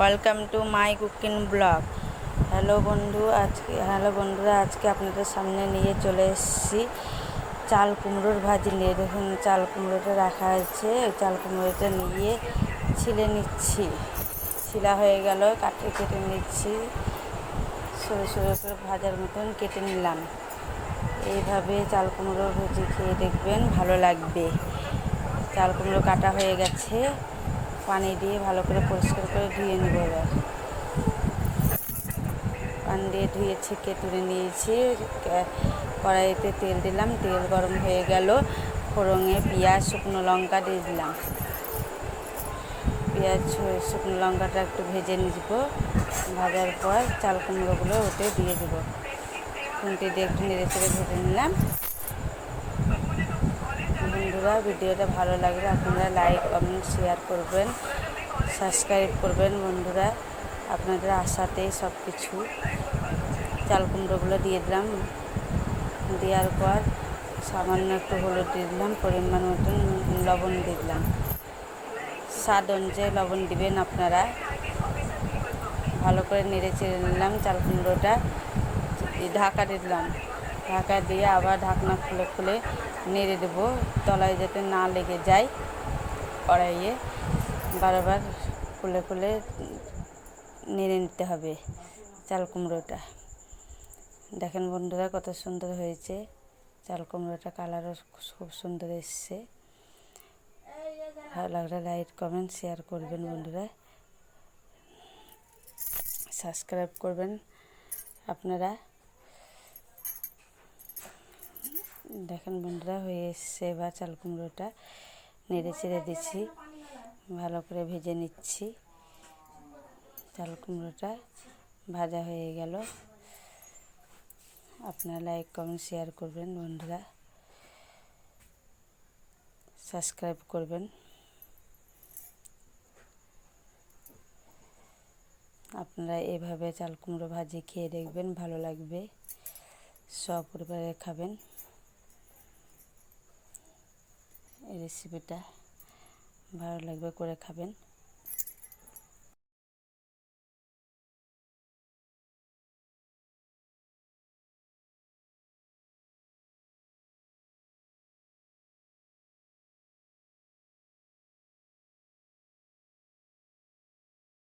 Welcome to my cooking blog. বন্ধুরা, আজকে আপনাদের সামনে নিয়ে চলে এসেছি চাল কুমড়োর ভাজি নিয়ে। দেখুন, চাল কুমড়োটা রাখা আছে, ওই চাল কুমড়োটা নিয়ে ছিলে নিচ্ছি। ছিলা হয়ে গেল, কেটে নিচ্ছি, সরু সরু করে ভাজার মতন কেটে নিলাম। এইভাবে চাল কুমড়োর ভাজি খেয়ে দেখবেন, ভালো লাগবে। চাল কুমড়ো কাটা হয়ে গেছে, পানি দিয়ে ভালো করে পরিষ্কার করে ধুয়ে নেব। এবার পানি দিয়ে ধুয়ে ছেঁকে তুলে নিয়েছি। কড়াইতে তেল দিলাম, তেল গরম হয়ে গেল, ফোড়নে পেঁয়াজ শুকনো লঙ্কা দিয়ে দিলাম। পেঁয়াজ শুকনো লঙ্কাটা একটু ভেজে নিব। ভাজার পর চাল কুমড়োগুলো ওতে দিয়ে দেবো। খুন্তি দিয়ে একটু নেড়ে চেড়ে ভেজে নিলাম। বন্ধুরা, ভিডিওটা ভালো লাগলে আপনারা লাইক, কমেন্ট, শেয়ার করবেন, সাবস্ক্রাইব করবেন। বন্ধুরা, আপনাদের আশাতেই সব কিছু। চাল কুমড়োগুলো দিয়ে দিলাম। দেওয়ার পর সামান্য একটু হলুদ দিয়ে দিলাম, পরিমাণ মতন লবণ দিয়ে দিলাম। স্বাদ অনুযায়ী লবণ দিবেন আপনারা। ভালো করে নেড়ে চেড়ে নিলাম। চাল কুমড়োটা ঢাকা দিয়ে দিলাম। ঢাকা দিয়ে আবার ঢাকনা খুলে খুলে নেড়ে দেবো, তলায় যাতে না লেগে যায়। কড়াইয়ে বারবার খুলে খুলে নেড়ে নিতে হবে চাল কুমড়োটা। দেখেন বন্ধুরা, কত সুন্দর হয়েছে চাল কুমড়োটা, কালারও খুব সুন্দর এসছে। ভালো লাগলে লাইক, কমেন্ট, শেয়ার করবেন। বন্ধুরা, সাবস্ক্রাইব করবেন আপনারা। দেখেন বন্ধুরা, হয়ে এসছে। এবার চাল কুমড়োটা নেড়ে চেড়ে দিচ্ছি, ভালো করে ভেজে নিচ্ছি। চাল কুমড়োটা ভাজা হয়ে গেল। আপনারা লাইক, কমেন্ট, শেয়ার করবেন। বন্ধুরা, সাবস্ক্রাইব করবেন। আপনারা এভাবে চাল কুমড়ো ভাজি খেয়ে দেখবেন, ভালো লাগবে। সপরিবারে খাবেন এই রেসিপিটা, ভালো লাগবে, করে খাবেন।